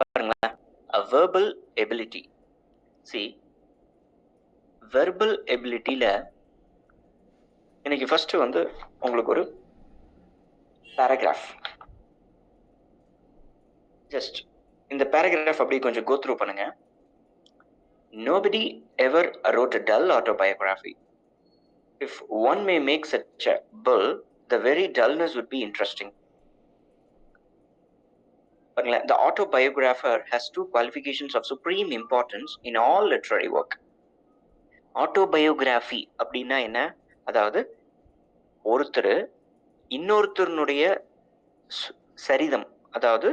பாருங்களேன், a verbal ability. See, verbal abilityல இன்னைக்கு first வந்து உங்களுக்கு ஒரு பேராகிராஃப், ஜஸ்ட் இந்த பேராகிராஃப் அப்படியே கொஞ்சம் கோ த்ரூ பண்ணுங்க. Nobody ever wrote a dull autobiography. If one may make such a bull, the very dullness would be interesting. The autobiographer has two qualifications of supreme importance in all literary work. Autobiography அப்படின்னா என்ன? அதாவது ஒருத்தர் இன்னொருத்தருடைய சரிதம், அதாவது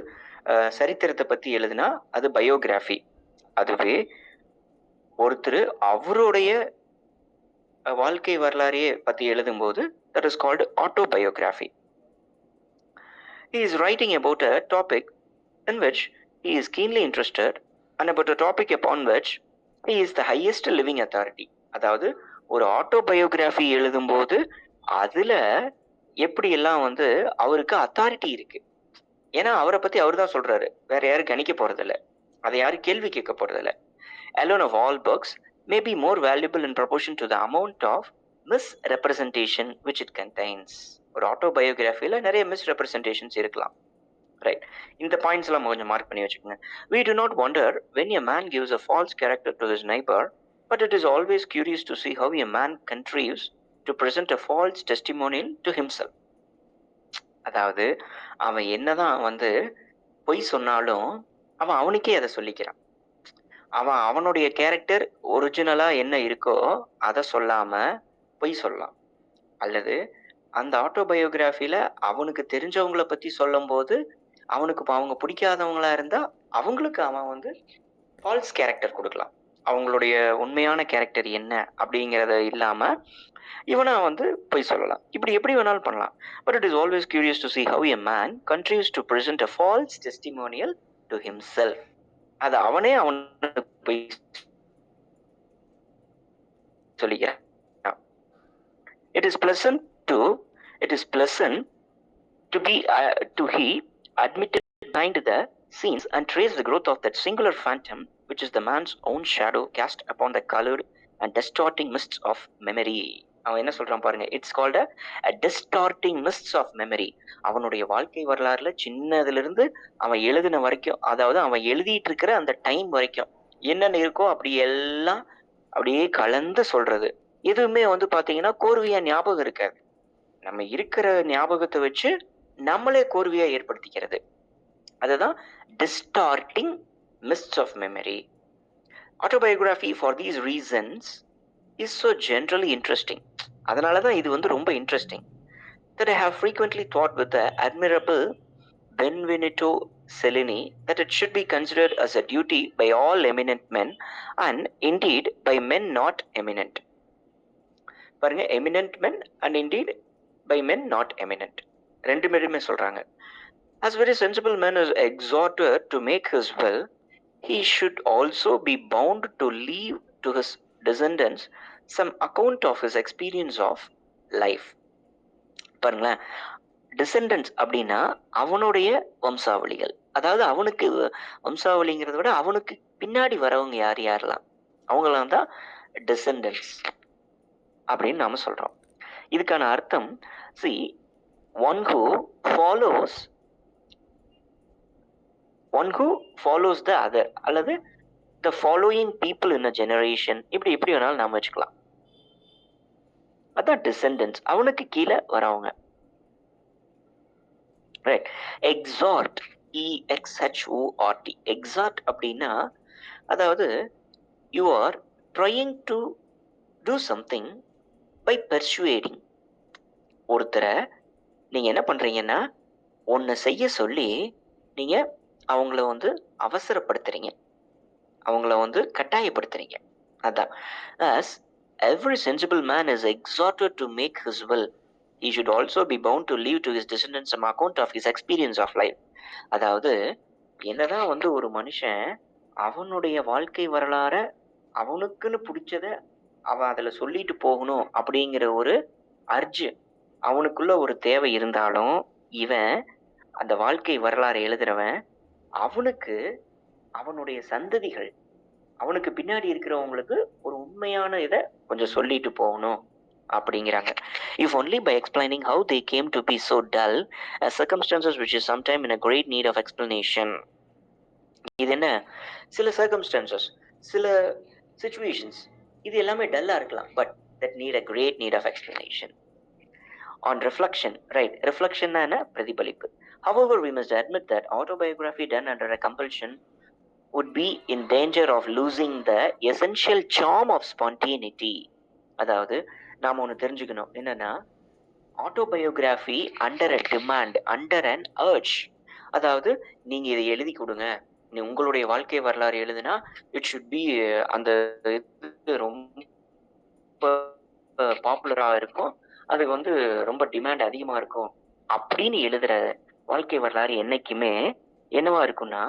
சரித்திரத்தை பத்தி எழுதுனா அது பயோகிராஃபி. அதுவே ஒருத்தர் அவருடைய வாழ்க்கை வரலாறையே பத்தி எழுதும்போது that is called autobiography. He is writing about a topic in which he is keenly interested and about a topic upon which he is the highest living authority. அதாவது ஒரு ஆட்டோபயோகிராஃபி எழுதும்போது அதுல எப்படி எல்லாம் வந்து அவருக்கு அத்தாரிட்டி இருக்கு. ஏன்னா அவரை பத்தி அவர் தான் சொல்றாரு, வேற யாரும் கணிக்க போறதில்ல, அதை யாரும் கேள்வி கேட்க போறதில்ல. Alone of all books may be more valuable in proportion to the amount of misrepresentation which it contains. ஒரு ஆட்டோபயோகிராஃபில நிறைய மிஸ்ரெப்ரசன்டேஷன்ஸ் இருக்கலாம், ரைட்? இந்த பாயிண்ட்ஸ் எல்லாம் கொஞ்சம் மார்க் பண்ணி வச்சுக்கோங்க. We do not wonder when a man gives a false character to his neighbor, but it is always curious to see how a man contrives to present a false testimonial to himself. அதாவது அவன் என்னதான் வந்து பொய் சொன்னாலும் அவன் அவனுக்கே அதை சொல்லிக்கிறான். அவன் அவனுடைய கேரக்டர் ஒரிஜினலா என்ன இருக்கோ அதை சொல்லாம பொய் சொல்லலாம். அல்லது அந்த ஆட்டோபயோகிராஃபில அவனுக்கு தெரிஞ்சவங்கள பத்தி சொல்லும் போது அவனுக்கு அவங்க பிடிக்காதவங்களா இருந்தா அவங்களுக்கு அவன் வந்து ஃபால்ஸ் கேரக்டர் கொடுக்கலாம். அவங்களுடைய உண்மையான கேரக்டர் என்ன அப்படிங்கிறத இல்லாம இவனை வந்து பொய் சொல்லலாம். இப்படி எப்படி வேணாலும் பண்ணலாம். But it is always curious to see how a man contrives to present a false testimonial to himself. அது அவனே அவனுக்கு பொய் சொல்லிக்கிறான். It is pleasant to be he admitted behind the scenes and trace the growth of that singular phantom which is the man's own shadow cast upon the colored and distorting mists of memory. அவன் என்ன சொல்றான் பாருங்க, it's called a distorting mists of memory. அவனுடைய வாழ்க்கை வரலாறுல சின்னதுல இருந்து அவன் எழுதின வரைக்கும், அதாவது அவன் எழுதிட்டு இருக்கிற அந்த டைம் வரைக்கும் என்னென்ன இருக்கோ அப்படி எல்லாம் அப்படியே கலந்து சொல்றது. எதுவுமே வந்து பாத்தீங்கன்னா கோர்வையா ஞாபகம் இருக்காது. நம்ம இருக்கிற ஞாபகத்தை வச்சு நம்மளே கோர்வையா ஏற்படுத்திக்கிறது. அதுதான் distorting mists of memory. Autobiography for these reasons is so generally interesting. அதனாலதான் இது வந்து ரொம்ப interesting. That I have frequently thought with the admirable Benvenuto Cellini that it should be considered as a duty by all eminent men and indeed by men not eminent. பாருங்க, eminent men and indeed by men not eminent ரெண்டு பேருமே சொல்றாங்க. As very sensible man is exhorted to make his will, he should also be bound to leave to his descendants some account of his experience of life. பாருங்களேன், descendants அப்படின்னா அவனுடைய வம்சாவளிகள். அதாவது அவனுக்கு வம்சாவளிங்கிறத விட அவனுக்கு பின்னாடி வரவங்க யார் யாரெல்லாம், அவங்களாம் தான் டிசெண்டன்ஸ் அப்படின்னு நாம சொல்றோம். இதுக்கான அர்த்தம், see, one who follows the other, அல்லது the following people in a generation, இப்படி எப்படி வேணாலும் நாம வச்சுக்கலாம். அதான் டிசெண்டன்ஸ், அவனுக்கு கீழே வரவங்க. ரைட். எக்ஸார்ட், EXHORT, எக்ஸார்ட் அப்படின்னா அதாவது you are trying to do something by persuading. ஒருத்தரை நீங்க என்ன பண்றீங்கன்னா ஒன்னு செய்ய சொல்லி நீங்க அவங்கள வந்து அவசரப்படுத்துறீங்க, அவங்கள வந்து கட்டாயப்படுத்துறீங்க. அதான் as every sensible man is exhorted to make his will, he should also be bound to leave to his descendants some account of his experience of life. அதாவது என்னதான் வந்து ஒரு மனுஷன் அவனுடைய வாழ்க்கை வரலாற அவனுக்குன்னு பிடிச்சத அவன் அதுல சொல்லிட்டு போகணும் அப்படிங்கிற ஒரு அர்ஜு அவனுக்குள்ள ஒரு தேவை இருந்தாலும், இவன் அந்த வாழ்க்கை வரலாறு எழுதுறவன் அவனுக்கு அவனுடைய சந்ததிகள், அவனுக்கு பின்னாடி இருக்கிறவங்களுக்கு ஒரு உண்மையான இதை கொஞ்சம் சொல்லிட்டு போகணும் அப்படிங்கிறாங்க. If only by explaining how they came to be so dull, as circumstances which is sometime in a great need of explanation. இது என்ன, சில சர்க்கம்ஸ்டான்சஸ், சில சுச்சுவேஷன்ஸ், இது எல்லாமே டல்லா இருக்கலாம், but that need a great need of explanation. On reflection, right? Reflection na pradipalippu. However, we must admit that autobiography done under a compulsion would be in danger of losing the essential charm of spontaneity. அதாவது நாம ஒன்று தெரிஞ்சுக்கணும், என்னன்னா autobiography under a demand, under an urge. அதாவது நீங்க இதை எழுதி கொடுங்க, நீ உங்களுடைய வாழ்க்கை வரலாறு எழுதுனா இட் ஷுட் பி, அந்த இது ரொம்ப பாப்புலரா இருக்கும், அதுக்கு வந்து ரொம்ப டிமாண்ட் அதிகமா இருக்கும் அப்படின்னு எழுதுற வாழ்க்கை வரலாறு என்னைக்குமே என்னவா இருக்கும்னா,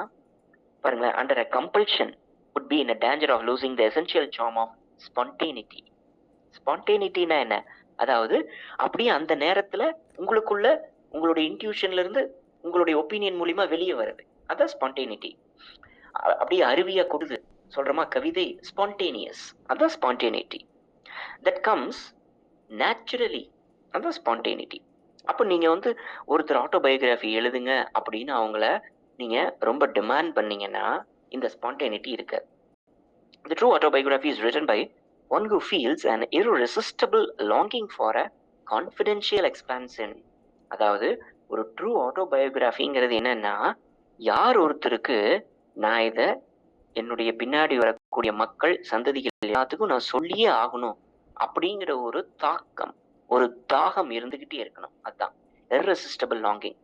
பாருங்க, under a compulsion would be in a danger of losing the essential charm of spontaneity. ஸ்பான்டேனிட்டினா என்ன? அதாவது அப்படியே அந்த நேரத்துல உங்களுக்குள்ள உங்களுடைய இன்ட்யூஷன்ல இருந்து உங்களுடைய ஒப்பீனியன் மூலியமா வெளியே வருது, அதான் ஸ்பான்டேனிட்டி. அப்படியே அருவியா கொடுது சொல்றமா கவிதை, ஸ்பான்டேனியஸ், அதான் ஸ்பான்டேனிட்டி. தட் கம்ஸ் நேச்சுரலி, அதான் ஸ்பான்டேனிட்டி. அப்போ நீங்க வந்து ஒருத்தர் ஆட்டோபயோகிராஃபி எழுதுங்க அப்படின்னு அவங்கள நீங்க ரொம்ப டிமாண்ட் பண்ணீங்கன்னா இந்த ஸ்பான்டேனிட்டி இருக்கு. The true autobiography is written by one who feels an irresistible longing for a confidential expansion. அதாவது ஒரு ட்ரூ ஆட்டோபயோகிராஃபிங்கிறது என்னன்னா, யார் ஒருத்தருக்கு நான் இதை என்னுடைய பின்னாடி வரக்கூடிய மக்கள் சந்ததிகள் எல்லாத்துக்கும் நான் சொல்லியே ஆகணும் அப்படிங்கிற ஒரு தாக்கம், ஒரு தாகம் இருந்துகிட்டே இருக்கணும், அதுதான் irresistible longing.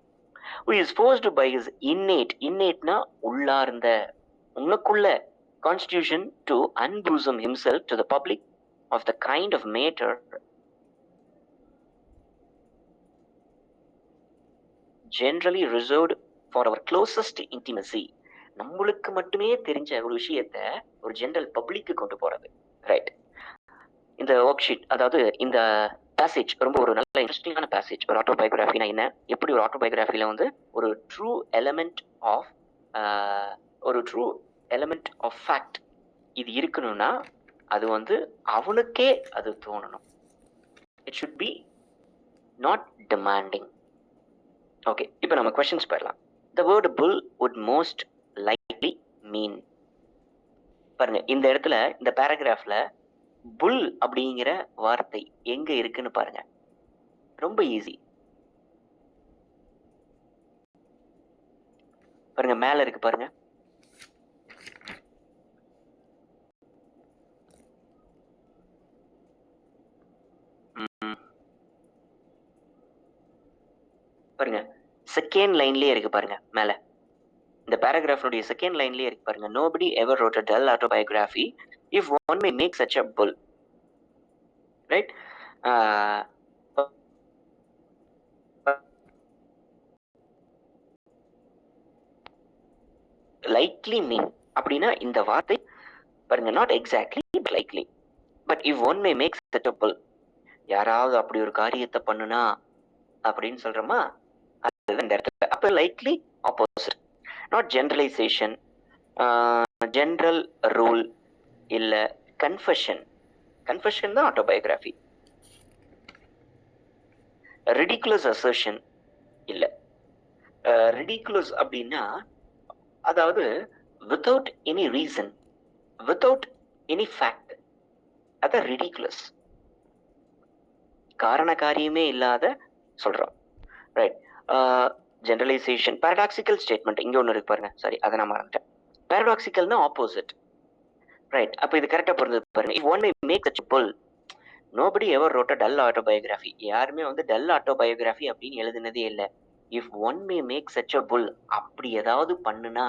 Who is forced by his innateனா உள்ளார்ந்த, உனக்குள்ள constitution to unbosom himself to the public of the kind of matter generally reserved for our closest intimacy. நம்மளுக்கு மட்டுமே தெரிஞ்ச ஒரு விஷயத்த ஒரு ஜெனரல் பப்ளிக்கு கொண்டு போறது, ரைட்? இந்த ஒர்க் ஷீட், அதாவது இந்த பேசேஜ் ரொம்ப ஒரு நல்ல இன்ட்ரெஸ்டிங்கான பேசேஜ். ஒரு ஆட்டோபயோகிராஃபினா என்ன, எப்படி ஒரு ஆட்டோபயோகிராஃபில வந்து ஒரு ட்ரூ எலமெண்ட் ஆஃப் ஃபேக்ட் இது இருக்கணும்னா அது வந்து அவனுக்கே அது தோணணும். It should be not demanding. Okay, இப்போ நம்ம கொஸ்டின்ஸ் போயிடலாம். The word pull would most likely mean. பாருங்க, இந்த இடத்துல இந்த பேராகிராஃப்ல புல் அப்படிங்கிற வார்த்தை எங்க இருக்குன்னு பாருங்க, ரொம்ப ஈஸி. பாருங்க, மேல இருக்கு பாருங்க. பாருங்க, செகண்ட் லைன்லயே இருக்கு பாருங்க, மேல இந்த பேராகிராஃபுடைய செகண்ட் லைன்லயே இருக்கு பாருங்க. Nobody ever wrote a dull autobiography if one may make such a bull. Right? Likely mean அப்படின்னா இந்த வார்த்தை பாருங்க, not exactly but likely. But if one may make such a bull, யாராவது அப்படி ஒரு காரியத்தை பண்ணுனா அப்படின்னு சொல்றோமா, அது இந்த இடத்துல. அப்ப likely opposite, not generalisation, general rule இல்ல கன்ஃபெஷன். கன்ஃபெஷன் தான் ஆட்டோபயோகிராஃபி. ரிடிகுலஸ் அசர்ஷன் இல்ல. ரிடிகுலஸ் அப்படின்னா அதாவது without any reason, without any fact, அதான் ரிடிகுலஸ். காரண காரியமே இல்லாத சொல்றோம், ரைட்? ஜெனரலைசேஷன், பாரடாக்சிக்கல் ஸ்டேட்மெண்ட் இங்க ஒன்று இருக்கு பாருங்க, சாரி அதை நான் மறந்துட்டேன். பாரடாக்சிக்கல்னா ஆப்போசிட், ரைட்? அப்போ இது கரெக்டாக பொருந்தது பாருங்க. If one may make such a bull, nobody ever wrote a dull autobiography. யாருமே வந்து டல் ஆட்டோபயோகிராஃபி அப்படின்னு எழுதுனதே இல்லை. If one may make such a bull, அப்படி ஏதாவது பண்ணுனா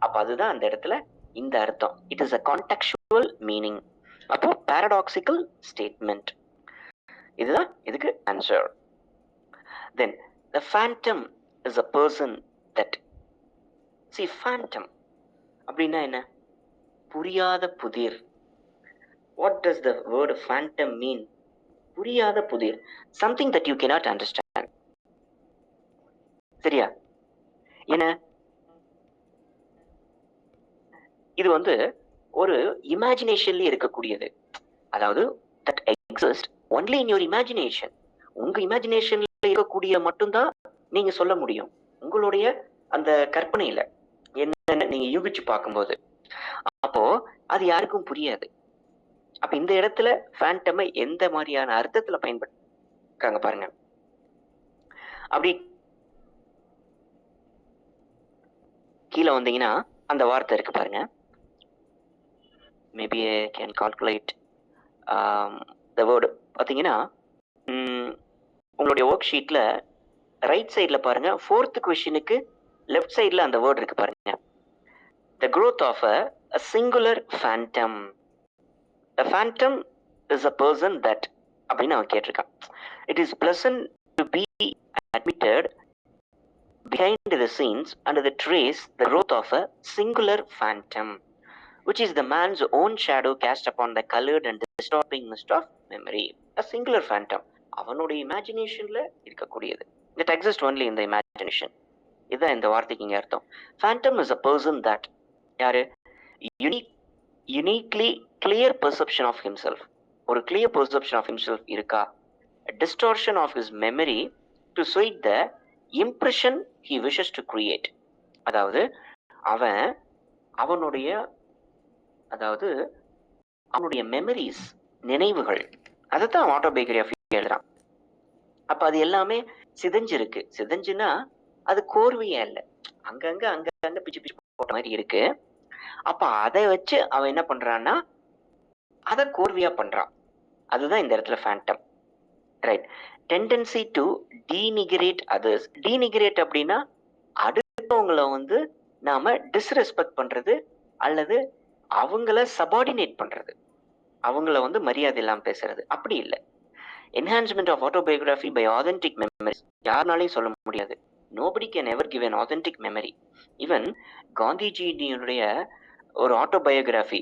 அப்போ அதுதான் அந்த இடத்துல இந்த அர்த்தம். It is a contextual meaning. அப்போ பாரடாக்சிக்கல் ஸ்டேட்மெண்ட், இதுதான் இதுக்கு answer. Then the phantom is a person that, see, phantom அப்படின்னா என்ன? புரியாத புதிர். What does the word phantom mean? புரியாத புதிர், something that you cannot understand. சரியா? என்ன இது வந்து ஒரு இமேஜினேஷன்ல இருக்கக்கூடியது. அதாவது that exist only in your imagination. உங்க இமேஜினேஷன்ல இருக்கக்கூடிய மட்டும்தான் நீங்க சொல்ல முடியும். உங்களுடைய அந்த கற்பனையில என்னன்னு நீங்க யூகிச்சு பார்க்கும்போது. அப்போ அது யாருக்கும் புரியாது. அப்ப இந்த இடத்துல ஃபேண்டமை எந்த மாதிரியான அர்த்தத்துல பயன்படுத்துறாங்க பாருங்க. அப்படி கீழே வந்தீங்கன்னா அந்த வார்த்தை இருக்கு பாருங்க. Maybe I can calculate the word. பார்த்தீங்கன்னா உங்களுடைய ஒர்க் ஷீட்ல ரைட் சைட்ல பாருங்க, 4th கொஸ்டினுக்கு லெஃப்ட் சைட்ல அந்த வேர்டு இருக்கு பாருங்க. The growth of a singular phantom. A phantom is a person that அப்படின்னு அவன் கேட்டிருக்கான். It is pleasant to be admitted behind the scenes under the trace the growth of a singular phantom, which is the man's own shadow cast upon the colored and disturbing mist of memory. A singular phantom. அவனுடைய இமேஜினேஷன்ல இருக்கக்கூடியது. It exists only in the imagination. இதுதான் இந்த வார்த்தைக்கு இங்க அர்த்தம். Phantom is a person that யாரு uniquely clear perception of himself. ஒரு clear perception of himself இருக்கா? A distortion of his memory to suit the impression he wishes to create. அதாவது அவனுடைய மெமரிஸ், நினைவுகள், அதைத்தான் ஆட்டோபயோகிராஃபி எழுதுறான். அப்ப அது எல்லாமே சிதைஞ்சிருக்கு. சிதைஞ்சுன்னா அது கோர்வையா இல்லை, அங்கங்க பிச்சு பிச்சு போட்ட மாதிரி இருக்கு. அப்ப அதை வச்சு அவன் என்ன பண்றான்னா அதை கோர்வையா பண்றான். அதுதான் இந்த இடத்துல phantom. Right. Tendency to denigrate others. Denigrate அப்படின்னா அடுத்தவங்களை வந்து நாம டிஸ்ரெஸ்பெக்ட் பண்றது அல்லது அவங்கள சபார்டினேட் பண்றது, அவங்கள வந்து மரியாதை இல்லாம பேசுறது. அப்படி இல்லை. Enhancement of autobiography by authentic memories. யாருனாலையும் சொல்ல முடியாது. Nobody can ever give an authentic memory. Even காந்திஜியுடைய ஒரு ஆட்டோபயோகிராஃபி,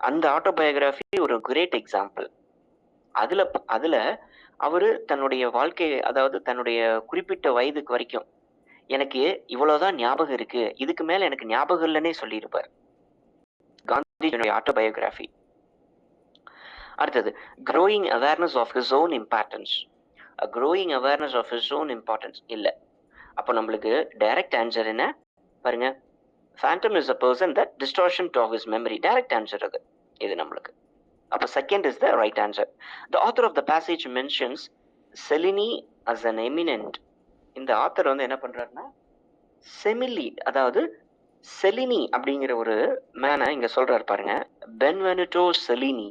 அந்த ஆட்டோபயோகிராஃபி ஒரு கிரேட் எக்ஸாம்பிள். அதுல அவரு தன்னுடைய வாழ்க்கை, அதாவது தன்னுடைய குறிப்பிட்ட வயதுக்கு வரைக்கும் எனக்கு இவ்வளவுதான் ஞாபகம் இருக்கு, இதுக்கு மேல எனக்கு ஞாபகம் இல்லைன்னே சொல்லியிருப்பார். காந்திஜியுடைய ஆட்டோபயோகிராஃபி. அடுத்தது growing awareness of his own importance. A growing awareness of his own importance இல்ல. அப்போ நம்மளுக்கு டைரக்ட் ஆன்சர் என்ன பாருங்க. Phantom is a person that distortion of his memory. Direct answer அது இது நம்மளுக்கு. அப்போ second is the right answer. The author of the passage mentions Cellini as an eminent. இந்த ஆத்தர் வந்து என்ன பண்றாருன்னா செமிலி, அதாவது செலினி அப்படிங்கிற ஒரு மேனை இங்க சொல்றாரு பாருங்க. Benvenuto Cellini.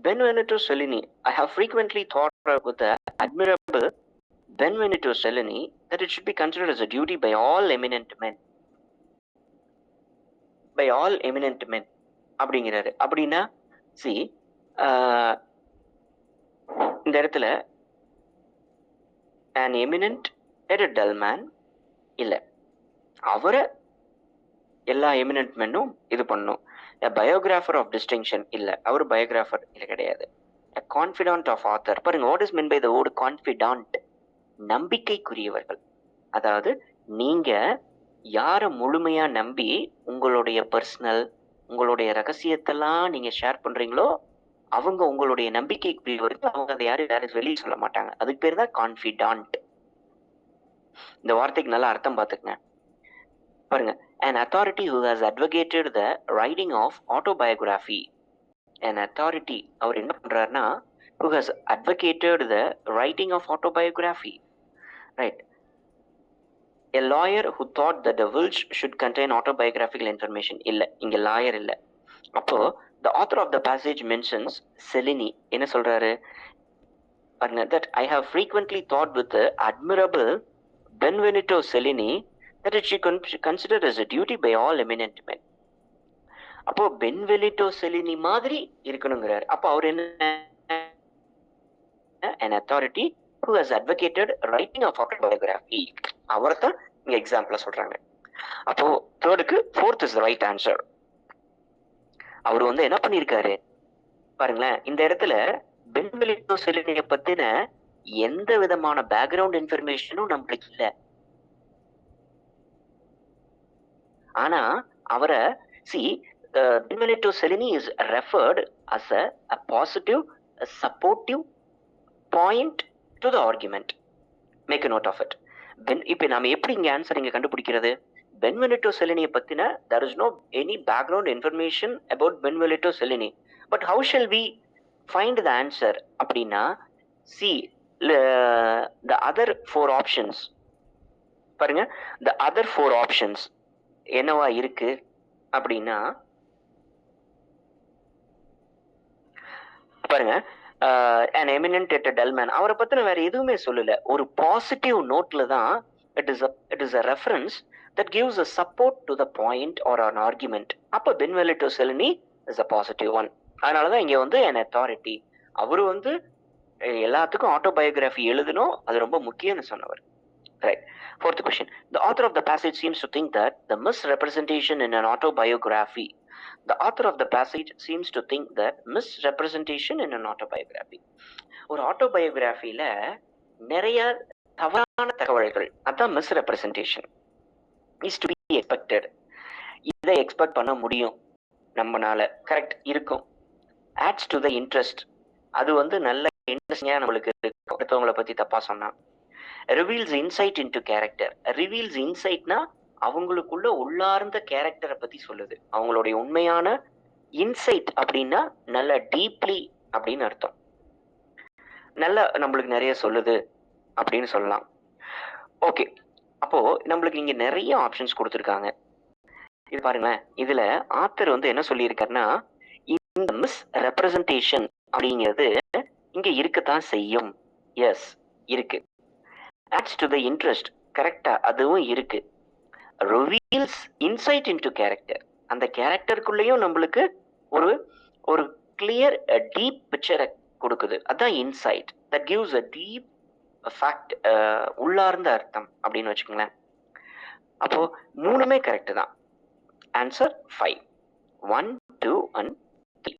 Benvenuto Cellini. I have frequently thought with the admirable Benvenuto Cellini that it should be considered as a duty by all eminent men. By all eminent men அப்படிங்கிறாரு. அப்படின்னா see, இந்த இடத்துல an eminent and a dull man இல்லை, அவரை எல்லா eminent மென்னும் இது பண்ணும். Biographer of distinction இல்லை, அவர் பயோகிராஃபர் இல்லை, கிடையாது. Confidant of author. பாருங்க, what is mean by the word confidant? நம்பிக்கைக்குரியவர்கள். அதாவது நீங்க யாரை முழுமையா நம்பி உங்களுடைய பர்சனல், உங்களுடைய ரகசியத்தெல்லாம் நீங்க ஷேர் பண்றீங்களோ அவங்க உங்களுடைய நம்பிக்கைக்குரியவர்கள். அவங்க அதை யாரும் வேற வெளியே சொல்ல மாட்டாங்க. அதுக்கு பேர் தான் கான்ஃபிடன்ட். இந்த வார்த்தைக்கு நல்லா அர்த்தம் பார்த்துக்கங்க. பாருங்க, an authority who has advocated the writing of autobiography. An authority, அவர் என்ன பண்றாருன்னா who has advocated the writing of autobiography. Right. A lawyer who thought that the wills should contain autobiographical information. இல்ல, இங்க லாயர் இல்ல. அப்போ the author of the passage mentions Cellini. என்ன சொல்றாரு பாருங்க, that I have frequently thought with the admirable Benvenuto Cellini that it should be considered as a duty by all eminent men. அப்போ பென்வெலிட்டோ செலினி மாதிரி இருக்கணுங்கிறார். அப்போ அவர் என்ன, an authority who has advocated writing of autobiography. அவரை தான் இங்க எக்ஸாம்பிளா சொல்றாங்க. அப்போ தேர்டுக்கு ஃபோர்த் இஸ் ரைட் ஆன்சர். அவர் வந்து என்ன பண்ணியிருக்காரு பாருங்களேன், இந்த இடத்துல பென்வெலிட்டோ செலினியை பத்தின எந்த விதமான பேக்ரவுண்ட் இன்ஃபர்மேஷனும் நம்மளுக்கு இல்லை. ஆனா அவரை see Benvenuto Cellini is referred as a positive, a supportive point to the argument. Make a note of it. இப்போ நாம எப்படி இங்க ஆன்சர் இங்க கண்டுபிடிக்கிறது? Benvenuto Cellini பத்தின there is no any background information about Benvenuto Cellini. But how shall we find the answer? அப்படின்னா see the other four options. பாருங்க, the other four options என்னவா இருக்கு அப்படின்னா பாருங்க, an eminent at a dull man, அவரை பத்தின வேற எதுவுமே சொல்லல. ஒரு பாசிட்டிவ் நோட்ல தான் it is a reference that gives a support to the point or an argument. அப்ப Benvenuto Cellini is a positive one. அதனாலதான் இங்க வந்து an authority. அவரு வந்து எல்லாத்துக்கும் ஆட்டோபயோகிராஃபி எழுதணும், அது ரொம்ப முக்கியம்னு சொன்னவர். Right. Fourth question. The author of the passage seems to think that the misrepresentation in an autobiography. The author of the passage seems to think that misrepresentation in an autobiography. ஒரு ஆட்டோபயோகிராஃபில நிறைய தவறான தகவல்கள், அதான் misrepresentation. Is to be expected. இதை expect பண்ண முடியும், நம்மனால correct இருக்கும். ஆட்ஸ் டு த இன்ட்ரெஸ்ட், அது வந்து நல்ல இன்ட்ரெஸ்டிங்கா நம்மளுக்கு அடுத்தவங்களை பத்தி தப்பா சொன்னா. Reveals insight into character. Reveals இன்சைட்னா அவங்களுக்குள்ள உள்ளார்ந்த கேரக்டரை பத்தி சொல்லுது. அவங்களுடைய உண்மையான இன்சைட் அப்படின்னா நல்ல டீப்லி அப்படின்னு அர்த்தம். நல்ல நம்மளுக்கு நிறைய சொல்லுது அப்படின்னு சொல்லலாம். ஓகே, அப்போ நம்மளுக்கு இங்க நிறைய ஆப்ஷன்ஸ் கொடுத்துருக்காங்க. இது பாருங்களேன், இதுல ஆத்தர் வந்து என்ன சொல்லியிருக்காருன்னா, இந்த மிஸ் ரெப்ரசன்டேஷன் அப்படிங்கிறது இங்க இருக்கத்தான் செய்யும். எஸ், இருக்கு. ஆட்ஸ் டு த இன்ட்ரெஸ்ட், கரெக்டா, அதுவும் இருக்கு. ரிவீல்ஸ் இன்சைட் இன்டு கேரக்டர், அந்த கேரக்டருக்குள்ளேயும் நம்மளுக்கு ஒரு ஒரு கிளியர் டீப் பிக்சரை கொடுக்குது, அதான் inside. That gives a deep fact, உள்ளார்ந்த அர்த்தம் அப்படின்னு வச்சுக்கோங்களேன். அப்போ மூணுமே கரெக்ட் தான். Answer 5, 1, 2 and 3.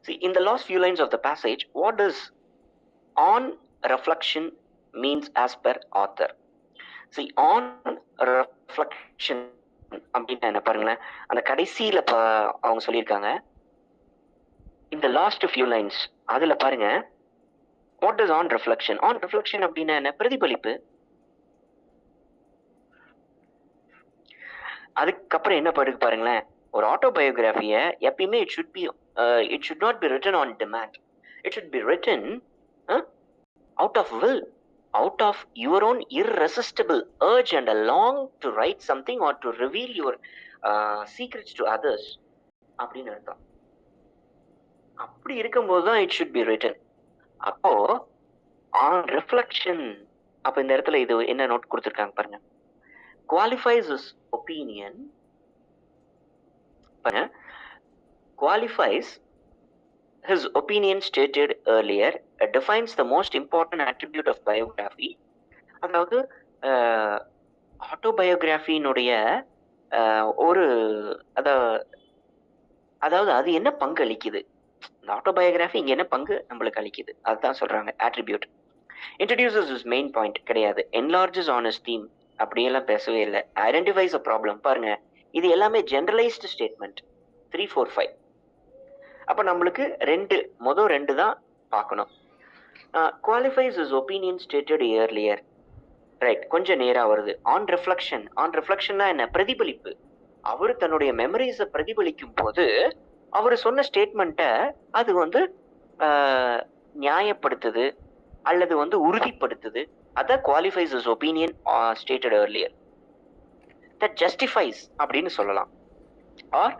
See, in the last few lines of the passage, what does on reflection means as per author? See, on reflection அப்படின்னா என்ன பாருங்களேன், அந்த கடைசியில அவங்க சொல்லியிருக்காங்க இந்த லாஸ்ட் ஃபியூ லைன்ஸ், அதுல பாருங்க, what is on reflection. On reflection அப்படின்னா என்ன? பிரதிபலிப்பு. அதுக்கப்புறம் என்ன படுக்கு பாருங்களேன், ஒரு ஆட்டோபயோகிராஃபிய எப்பயுமே it should not be written on demand. It should be written out of will, out of your own irresistible urge and a long to write something or to reveal your secrets to others அப்படின்னு அர்த்தம். அப்படி இருக்கும்போது தான் it should be written. அப்போ on reflection, அப்ப இந்த இடத்துல இது என்ன நோட் கொடுத்துருக்காங்க பாருங்க, qualifies his opinion, பாருங்க, qualifies his opinion stated earlier, defines the most important attribute of biography. அதாவது ஆட்டோபயோகிராஃபியினுடைய ஒரு அதாவது அது என்ன பங்கு அளிக்குது, இந்த ஆட்டோபயோகிராஃபி இங்க என்ன பங்கு நம்மளுக்கு அளிக்குது, அதுதான் சொல்றாங்க attribute. Introduces his main point கிடையாது, enlarges on his theme அப்படியெல்லாம் பேசவே இல்லை. Identifies a problem, பாருங்க, இது எல்லாமே generalized statement. 3, 4, 5. அப்ப நம்மளுக்கு மொதல் ரெண்டு தான் பார்க்கணும். Qualifies his opinion stated earlier, right, கொஞ்சம் நேரா வருது. ஆன் ரிஃப்ளெக்ஷன், ஆன் ரிஃப்ளெக்ஷன்னா என்ன? பிரதிபலிப்பு. அவரு தன்னுடைய மெமரிஸை பிரதிபலிக்கும் போது அவர் சொன்ன ஸ்டேட்மெண்ட்டை அது வந்து நியாயப்படுத்துது அல்லது வந்து உறுதிப்படுத்துது. அதான் qualifies his opinion stated earlier. that justifies அப்படின்னு சொல்லலாம். or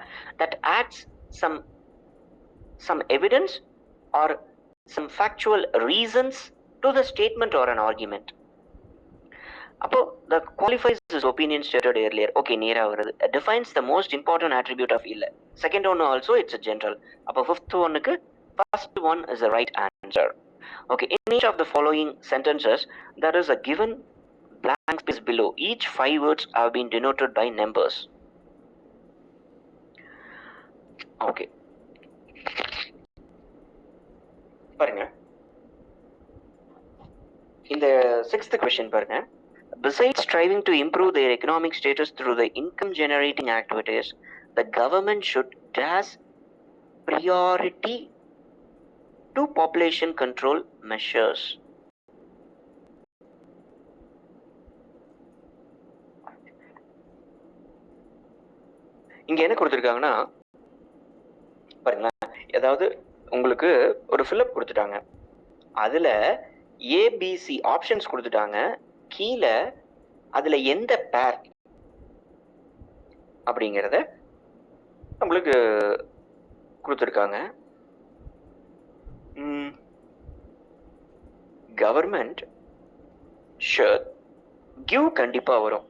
that adds some evidence or some factual reasons to the statement or an argument. அப்போ the qualifies his opinion stated earlier, okay, நேரா வருது. defines the most important attribute of இல்ல. second one also it's a general. அப்போ fifth one-க்கு first one is the right answer. Okay, in each of the following sentences there is a given blank space below. Each 5 words have been denoted by numbers. Okay, பாருங்க, இந்த 6th question பாருங்க. Besides striving to improve their economic status through the income generating activities, the government should dash priority to population control measures. இங்க என்ன கொடுத்துருக்காங்கன்னா பாருங்களேன், ஏதாவது உங்களுக்கு ஒரு ஃபில்அப் கொடுத்துட்டாங்க, அதுல ஏபிசி ஆப்ஷன்ஸ் கொடுத்துட்டாங்க, கீழே அதுல எந்த பேர் அப்படிங்கிறத நம்மளுக்கு கொடுத்துருக்காங்க. கவர்மெண்ட் ஷுட் கிவ் கண்டிப்பா வரும்,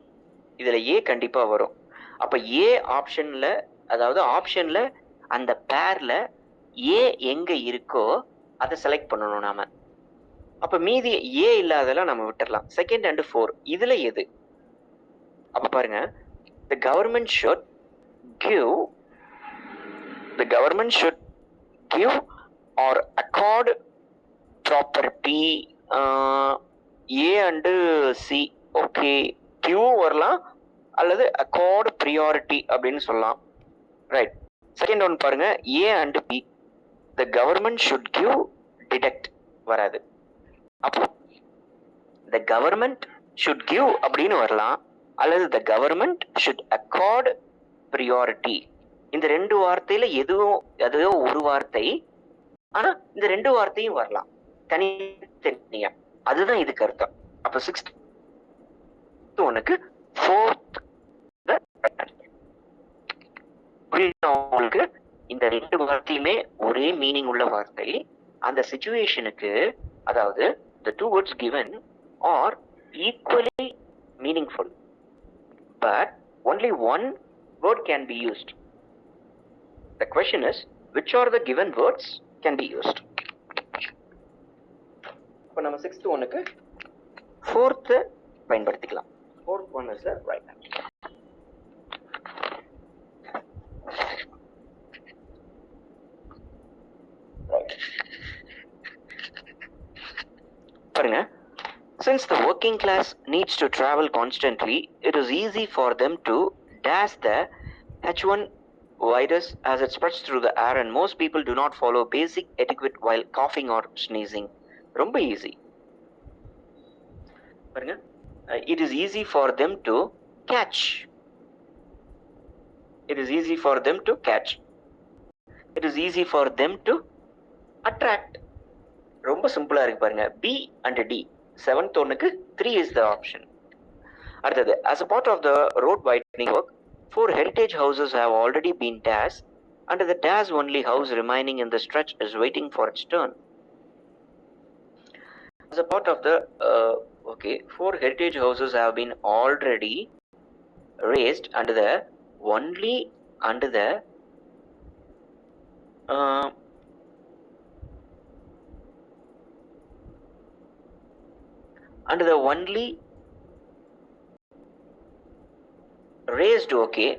இதுல ஏ கண்டிப்பா வரும். அப்ப ஏ ஆப்ஷன்ல, அதாவது ஆப்ஷன்ல அந்த பேர்ல ஏ எங்க இருக்கோ அதை செலக்ட் பண்ணணும் நாம. அப்ப மீதி ஏ இல்லாதெல்லாம் நம்ம விட்டுறலாம். செகண்ட் அண்ட் 4 இதுல எது? அப்ப பாருங்க, the government should give or accord property A and C. Okay, Q வரலாம் அல்லது accord priority அப்படின்னு சொல்லலாம். ரைட். செகண்ட் ஒன் பாருங்க, A and B. the government should give deduct வராது. அப்போ the government should give அப்படின்னு வரலாம், அல்லது the government should accord priority. இந்த ரெண்டு வார்த்தையில எதுவோ ஒரு வார்த்தை, ஆனா இந்த ரெண்டு வார்த்தையும் வரலாம் தனித்தனியா. அதுதான் இதுக்கு அர்த்தம். அப்ப 6th ஒன்னுக்கு 4th உங்களுக்கு இந்த ரெண்டு வார்த்தையுமே ஒரே மீனிங் உள்ள வார்த்தை. அந்த சிச்சுவேஷனுக்கு, அதாவது the two words given are equally meaningful, but only one word can be used. The question is, which are the given words can be used? இப்போ நம்ம 6th ஒன்னுக்கு 4th பயன்படுத்திக்கலாம். 4th one is the right answer. பாருங்க, since the working class needs to travel constantly, it is easy for them to dash the H1 virus as it spreads through the air, and most people do not follow basic etiquette while coughing or sneezing. ரொம்ப easy பாருங்க. It is easy for them to catch. It is easy for them to catch. It is easy for them to attract. ரொம்ப சிம்பிளா இருக்கு பாருங்க. B and D. 7th ஒன்னுக்கு 3 is the option. அடுத்தது, as a part of the road widening work, 4 heritage houses have already been dashed, and the dash only house remaining in the stretch is waiting for its turn. As a part of the 4 heritage houses have been already raised, and the only under the under the only raised, okay,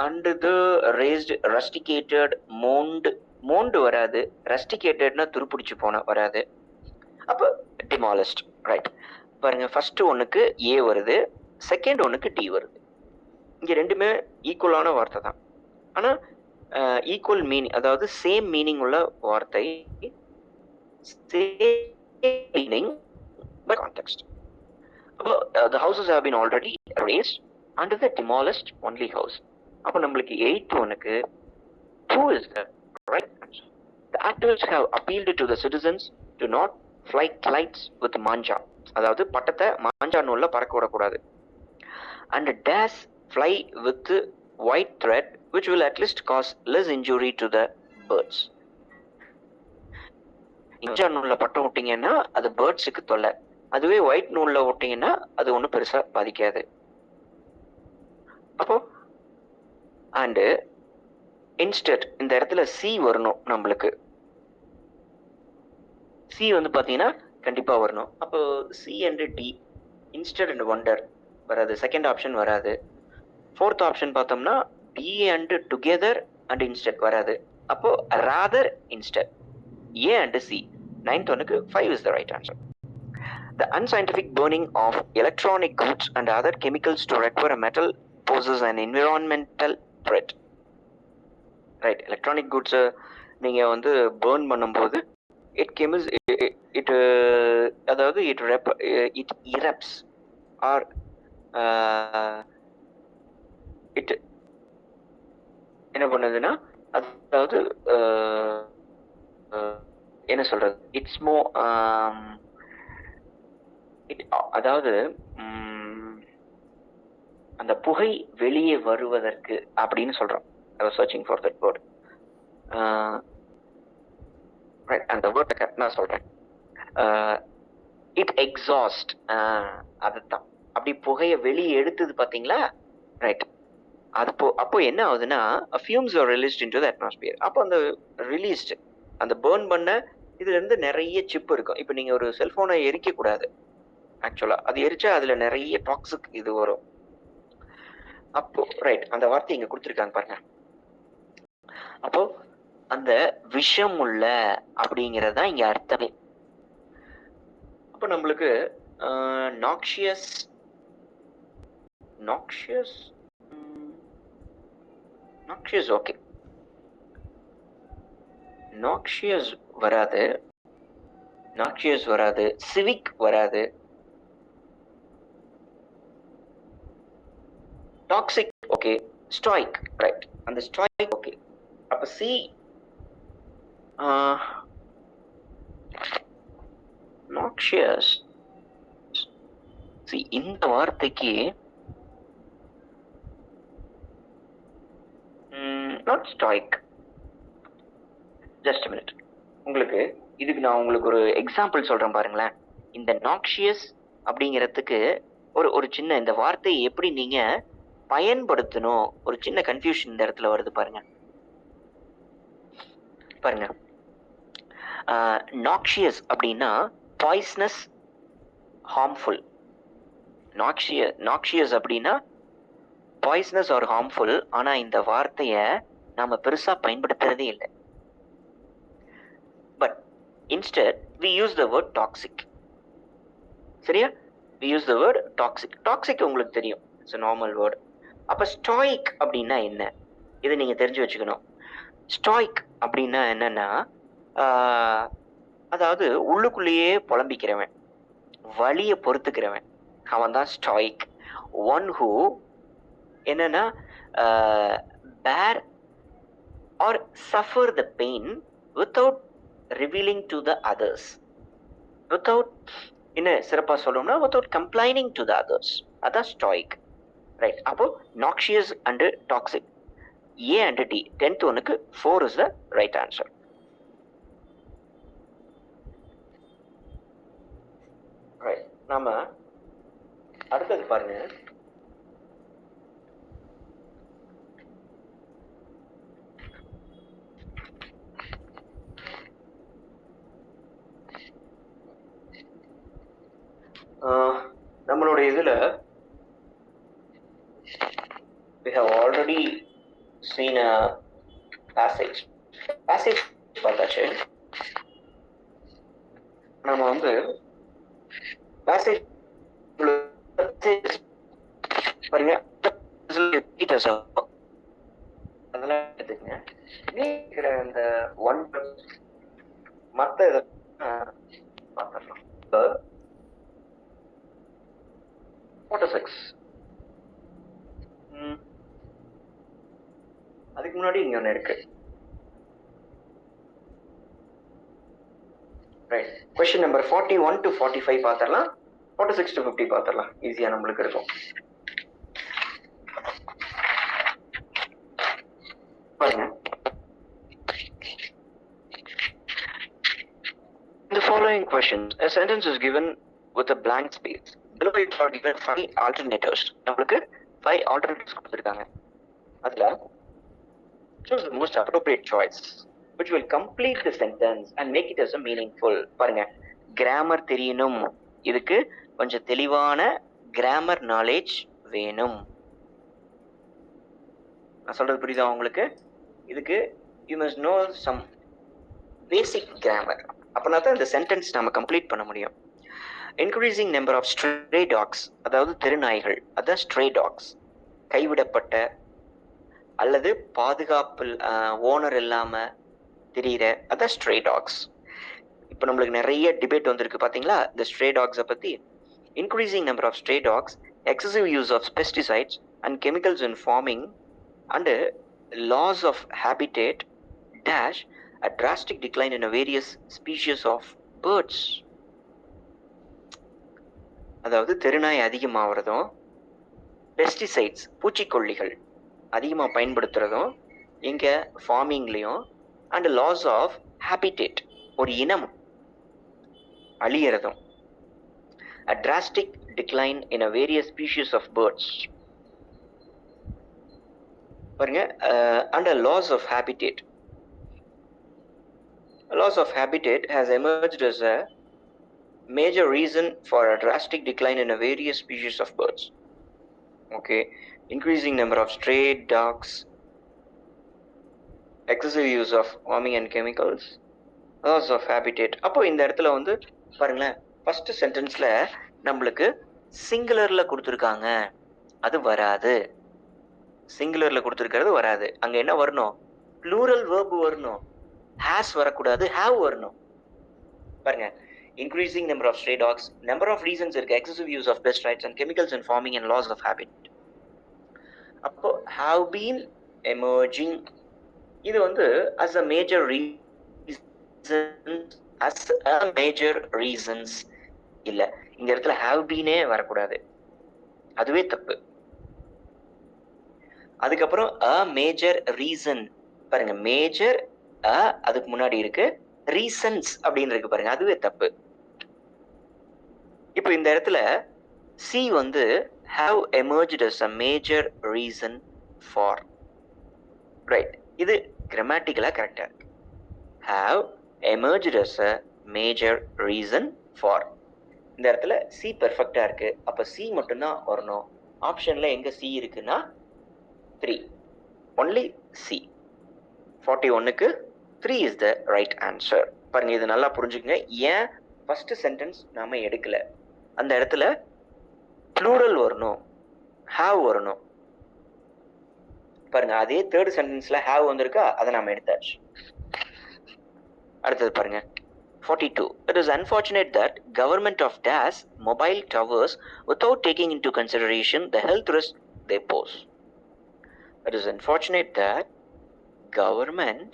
under the raised rusticated mound வராது, rusticatedனா துருப்பிடிச்சு போன வராது, அப்போ demolished. Right. பாருங்க, first ஒன்னுக்கு A வருது, second ஒன்னுக்கு D வருது. இங்க ரெண்டுமே ஈக்குவலான வார்த்தை தான், ஆனா ஈக்குவல் மீனிங், அதாவது சேம் மீனிங் உள்ள வார்த்தை, same meaning by context. The houses have been already raised under the demolished only house. அப்போ நம்மளுக்கு 8th ஒன்னுக்கு 2 is the right answer. The activists have appealed to the citizens to not fly kites with manja, அதாவது பட்டத்தை மாஞ்சா நூல்ல பறக்க விடக்கூடாது, and dash fly with white thread which will at least cause less injury to the birds. மாஞ்சா நூல்ல பட்டம் விட்டீங்கன்னா அது பேர்ட்ஸுக்கு தொல்லை, அதுவே ஒயிட் நூல்ல விட்டீங்கன்னா அது ஒன்றும் பெருசா பாதிக்காது. அப்போ அண்ட் இன்ஸ்டட் இந்த இடத்துல சி வரணும் நம்மளுக்கு. சி வந்து பாத்தீங்கன்னா கண்டிப்பா வரணும். அப்போ C and D, instead and wonder வராது, செகண்ட் ஆப்ஷன் வராது. 4th ஆப்ஷன் பார்த்தோம்னா D and together and instead வராது, அப்போ rather instead, A and C. 9th ஒன்னுக்கு 5 is the right answer. The unscientific burning of electronic goods and other chemicals to recover a metal poses an environmental threat. Right, electronic goods நீங்கள் வந்து burn பண்ணும்போது it அதாவது it erupts or it என்ன பண்ணுதுன்னா, அதாவது என்ன சொல்றது, இட்ஸ் மோ அதாவது அந்த புகை வெளியே வருவதற்கு அப்படின்னு சொல்றோம். I was searching for that word. Right, அந்த வேர்டை நான் சொல்றேன். இட் எக்ஸாஸ்ட், அதுதான் அப்படி புகையை வெளியே எடுத்தது பாத்தீங்களா. ரைட், அப்போ என்ன ஆகுதுன்னா, fumes are released into the atmosphere. அப்போ அந்த ரிலீஸ்ட் அந்த பேர்ன் பண்ண இதுல இருந்து நிறைய சிப் இருக்கும். இப்போ நீங்க ஒரு செல்போனை எரிக்க கூடாது ஆக்சுவலா, அது எரிச்சா அதுல நிறைய டாக்ஸிக் இது வரும். அப்போ ரைட், அந்த வார்த்தை இங்க கொடுத்துருக்காங்க பாருங்க. அப்போ அந்த விஷம் உள்ள அப்படிங்கறது தான் இங்க அர்த்தமே. அப்போ நம்மளுக்கு நாக்ஷியஸ் ஓகே, நாக்ஷியஸ் வராது, சிவிக் வராது, டாக்ஸிக் ஓகே, ஸ்டாய்க் ரைட், அந்த ஸ்டாய்க் ஓகே. அப்ப சி நாக்ஷியஸ், சி இந்த வார்த்தைக்கு நாட் ஸ்டாய்க். ஜஸ்ட் மினிட், உங்களுக்கு இதுக்கு நான் உங்களுக்கு ஒரு எக்ஸாம்பிள் சொல்றேன் பாருங்களேன். இந்த நாக்ஷியஸ் அப்படிங்கிறதுக்கு ஒரு சின்ன இந்த வார்த்தையை எப்படி நீங்க பயன்படுத்தணும், ஒரு சின்ன கன்ஃபியூஷன் இந்த இடத்துல வருது பாருங்க. நாக்ஷியஸ் அப்படின்னா பாய்ஸ்னஸ், ஹார்ம்ஃபுல். நாக்ஷியஸ் அப்படின்னா பாய்ஸ்னஸ் ஆர் ஹார்ம்ஃபுல். ஆனா இந்த வார்த்தைய நாம பெருசா பயன்படுத்துறதே இல்லை. But instead we use the word toxic. சரியா, we use the word toxic. toxic உங்களுக்கு தெரியும், இட்ஸ் a normal word. அப்ப ஸ்டாய்க் அப்படின்னா என்ன, இதை நீங்க தெரிஞ்சு வச்சுக்கணும். ஸ்டாய்க் அப்படின்னா என்னன்னா, அதாவது உள்ளுக்குள்ளேயே புலம்பிக்கிறவன், வலியை பொறுத்துக்கிறவன், அவன் தான் ஸ்டாய்க். ஒன் ஹூ என்னன்னா bear or suffer the pain without revealing to the others, without என்ன சிறப்பா சொல்லணும்னா without complaining to the others, அதான் ஸ்டாய்க். ரைட், அப்போ noxious and toxic, A and D 10th ஒன்னுக்கு 4 is the right answer. Right, நாம அடுத்தது பாருங்க. நம்மளுடைய இதுல we have already seen a passage பார்த்தாச்சு. நம்ம வந்து passage பாருங்க, அதெல்லாம் எடுத்துக்கங்க. இந்த ஒன் மற்ற இதை பார்த்துடலாம். 46 அதுக்கு முன்னாடி இங்க ஒண்ணு இருக்கு. Right, question number 41 to 45 பாத்தறலாம், 46 to 50 பாத்தறலாம், ஈஸியா நம்மளுக்கு இருக்கும். பாருங்க, in the following questions a sentence is given with a blank space. Below it are given 5 alternatives. நம்மளுக்கு 5 alternatives கொடுத்திருக்காங்க. அதுல choose the most appropriate choice which will complete the sentence and make it as a meaningful. பாருங்க, grammar தெரியணும், இதுக்கு கொஞ்சம் தெளிவான grammar knowledge வேணும். நான் சொல்றது புரியுதா உங்களுக்கு? இதுக்கு you must know some basic grammar. அப்பனா தான் இந்த சென்டென்ஸ் நாம கம்ப்ளீட் பண்ண முடியும். Increasing number of stray dogs, அதாவது தெருநாய்கள், அதான் ஸ்ட்ரே டாக்ஸ், கைவிடப்பட்ட அல்லது பாதுகாப்பு ஓனர் இல்லாம தெரியுற, அதான் ஸ்ட்ரே டாக்ஸ். இப்போ நம்மளுக்கு நிறைய டிபேட் வந்திருக்கு பார்த்தீங்களா இந்த ஸ்ட்ரே டாக்ஸை பற்றி. Increasing number of stray dogs, excessive use of pesticides and chemicals in farming and loss of habitat dash a drastic decline in a various species of birds. அதாவது தெருநாய் அதிகமாகிறதும், pesticides பூச்சிக்கொல்லிகள் அதிகமாக பயன்படுத்துறதும் இங்கே ஃபார்மிங்லேயும், அண்ட் லாஸ் ஆஃப் ஹேபிடேட் ஒரு இனம் அழியறதும், a drastic decline in a various species of birds பாருங்க, and a loss of habitat. Loss of habitat has emerged as a major reason for a drastic decline in a various species of birds. Okay, increasing number of stray dogs, excessive use of farming and chemicals, loss of habitat. அப்போ இந்த இடத்துல வந்து பாருங்களேன், first சென்டென்ஸ்ல நம்மளுக்கு சிங்குலர்ல கொடுத்துருக்காங்க, அது வராது. சிங்குலர்ல கொடுத்துருக்கிறது வராது. அங்க என்ன வரணும்? ப்ளூரல் வேர்ப் வரணும், has வரக்கூடாது, have வரணும். பாருங்க, increasing number of stray dogs, number of reasons இருக்கு, excessive use of pesticides and chemicals in farming and loss of habitat. அப்போ have been emerging, இது வந்து as a major reason, as a major reasons இல்ல, இந்த இடத்துல have beenே வரக்கூடாது, அதுவே தப்பு. அதுக்கப்புறம் a major reason, பாருங்க மேஜர் அதுக்கு முன்னாடி இருக்கு, ரீசன்ஸ் அப்படின்னு இருக்கு பாருங்க, அதுவே தப்பு. இப்போ இந்த இடத்துல சி வந்து have emerged as a major reason for, right, இது கிராமட்டிக்கலா கரெக்டா இருக்கு. have emerged as a major reason for, இந்த இடத்துல சி பெர்ஃபெக்டா இருக்கு, அப்ப சி மட்டும்தான் வரணும். ஆப்ஷன்ல எங்க சி இருக்குன்னா 3, only C. 41க்கு 3 is the right answer. பாருங்க, இது நல்லா புரிஞ்சுக்கங்க. ஏன் ஃபர்ஸ்ட் சென்டென்ஸ் நாம எடுக்கல, அந்த இடத்துல ப்ளூரல் வரணும், have வரணும். பாருங்க, அதே தேர்ட் சென்டென்ஸ்ல have வந்திருக்கா, அதை நாம எடுத்தாச்சு. அடுத்தது பாருங்க 42. It is unfortunate that government of dash mobile towers without taking into consideration the health risk they pose. It is unfortunate that government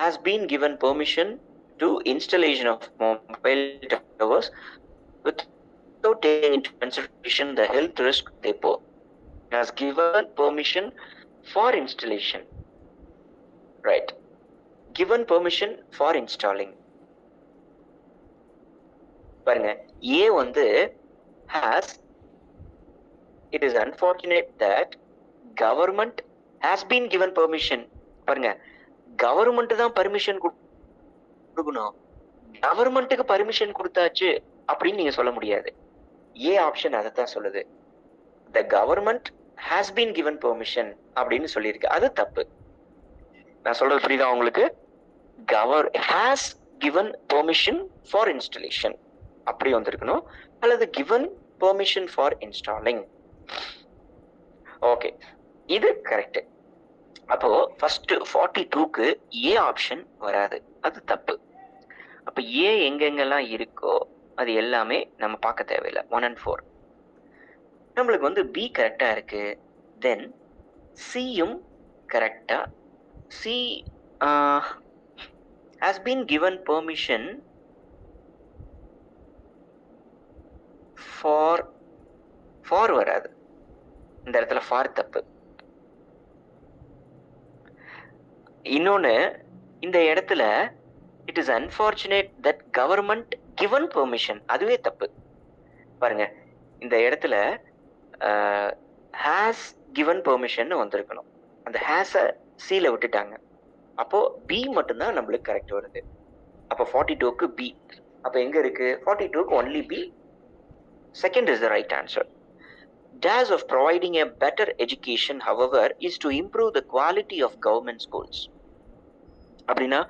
has been given permission to installation of mobile towers without taking into consideration the health risk they pose. Has given permission for installation, right, given permission for installing. பாருங்க, A வந்து has, it is unfortunate that government has been given permission. பாருங்க, government தான் permission கொடுக்கணும், கவர்மெண்ட்டுக்கு permission கொடுத்தாச்சு அப்படின்னு நீங்க சொல்ல முடியாது. ஏ ஆப்ஷன் அதைத்தான் சொல்லுது, the government has been given permission அப்படின்னு சொல்லியிருக்கு, அது தப்பு. நான் சொல்றது புரியுதா உங்களுக்கு? has given permission for installation அப்படி வந்திருக்கணும், அல்லது given permission for installing. Okay, இது கரெக்ட். அப்போ ஃபர்ஸ்ட் 42க்கு ஏ ஆப்ஷன் வராது, அது தப்பு. அப்ப ஏ எங்கெங்கெல்லாம் இருக்கோ அது எல்லாமே நம்ம பார்க்க தேவையில்லை. 1 and 4 நம்மளுக்கு வந்து பி கரெக்டா இருக்கு, தென் சியும் கரெக்டா. C has been given permission for வராது, இந்த இடத்துல ஃபார் தப்பு. இன்னொன்னு, இந்த இடத்துல it is unfortunate that government given permission, அதுவே தப்பு. பாருங்க, இந்த இடத்துல ஹேஸ் கிவன் பெர்மிஷன் வந்திருக்கணும், அந்த ஹேஸை சீல விட்டுட்டாங்க, அப்போ பி மட்டும்தான் நம்மளுக்கு கரெக்ட் வருது. அப்போ 42க்கு பி, அப்போ எங்க இருக்கு? 42க்கு only B, second is the right answer. Dash of providing a better education, however, is to improve the quality of government schools. அப்படின்னா,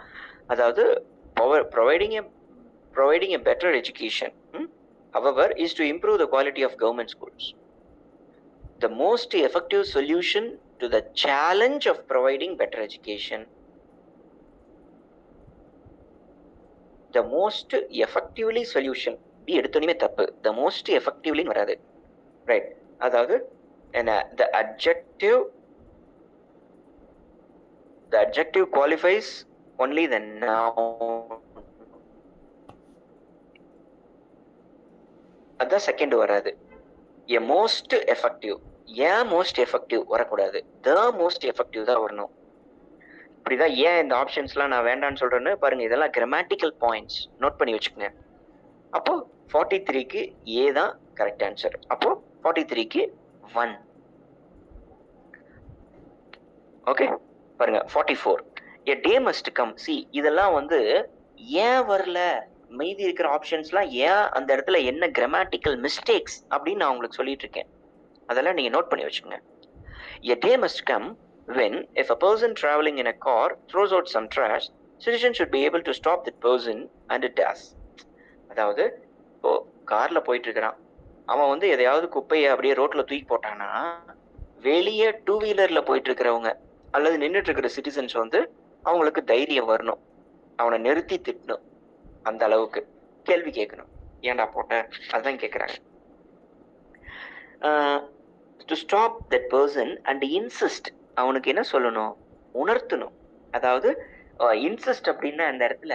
அதாவது providing a better education, however, is to improve the quality of government schools. The most effective solution to the challenge of providing better education. The most effectively solution. B எடுத்தோனே தப்பு. The most effectively வராது. Right. அதாவது the adjective qualifies only the noun. அதான் second வராது. A most effective. ஏன் most effective வரக்கூடாது, the most effective தான் வரணும். இப்படிதான் ஏன் இந்த ஆப்ஷன்ஸ்லாம் நான் வேண்டான்னு சொல்றேன்னு பாருங்க. இதெல்லாம் கிராமட்டிக்கல் பாயிண்ட்ஸ் நோட் பண்ணி வச்சுக்கோங்க. அப்போ 43க்கு ஏ தான் கரெக்ட் ஆன்சர். அப்போ 43க்கு 1. ஓகே பாருங்க 44. A day must come. See, இதெல்லாம் வந்து ஏன் வரல, மீதி இருக்கிற ஆப்ஷன்ஸ்லாம் ஏன் அந்த இடத்துல என்ன கிராமட்டிக்கல் மிஸ்டேக்ஸ் அப்படின்னு நான் உங்களுக்கு சொல்லிட்டு இருக்கேன். அதெல்லாம் நீங்க நோட் பண்ணி வச்சுக்கோங்க. A day must come when, if a person traveling in a car throws out some trash, citizen should be able to stop that person and it does. அதாவது இப்போ கார்ல போயிட்டு இருக்கிறான், அவன் வந்து எதையாவது குப்பையை அப்படியே ரோட்ல தூக்கி போட்டானா, வெளியே 2 வீலர்ல போயிட்டு இருக்கிறவங்க அல்லது நின்றுட்டு இருக்கிற சிட்டிசன்ஸ் வந்து அவங்களுக்கு தைரியம் வரணும், அவனை நிறுத்தி திட்டணும், அந்த அளவுக்கு கேள்வி கேட்கணும். ஏன்டா போட்ட, அதுதான் கேட்குறாங்க. To stop that person and insist, அவனுக்கு என்ன சொல்லணும், உணர்த்தணும். அதாவது இன்சிஸ்ட் அப்படின்னா அந்த இடத்துல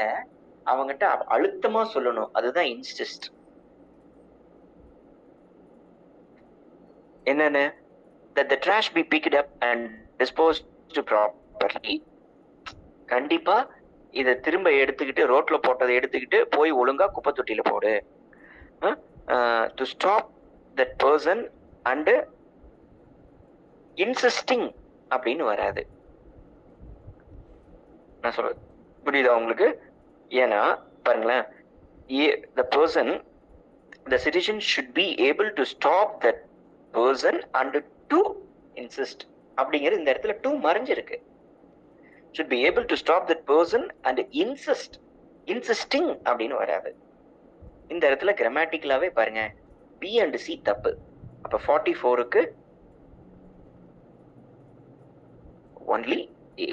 அவங்ககிட்ட அழுத்தமா சொல்லணும், அதுதான் இன்சிஸ்ட். என்னன்னு, that the trash be picked up and disposed properly. கண்டிப்பா இதை திரும்ப எடுத்துக்கிட்டு, ரோட்ல போட்டதை எடுத்துக்கிட்டு போய் ஒழுங்கா குப்பை தொட்டியில போடு. To stop that person and insisting அப்படின்னு வராது. நான் சொல்றது புரியுதா உங்களுக்கு? ஏன்னா பாருங்களேன், the person, the citizen should be able to stop that person and to insist அப்படிங்கிறது இந்த இடத்துல to மறைஞ்சிருக்கு. should be able to stop that person and insist, insisting அப்படின்னு வராது. இந்த இடத்துல கிராமட்டிக்கலாவே பாருங்க B and C தப்பு. அப்ப 44க்கு only A.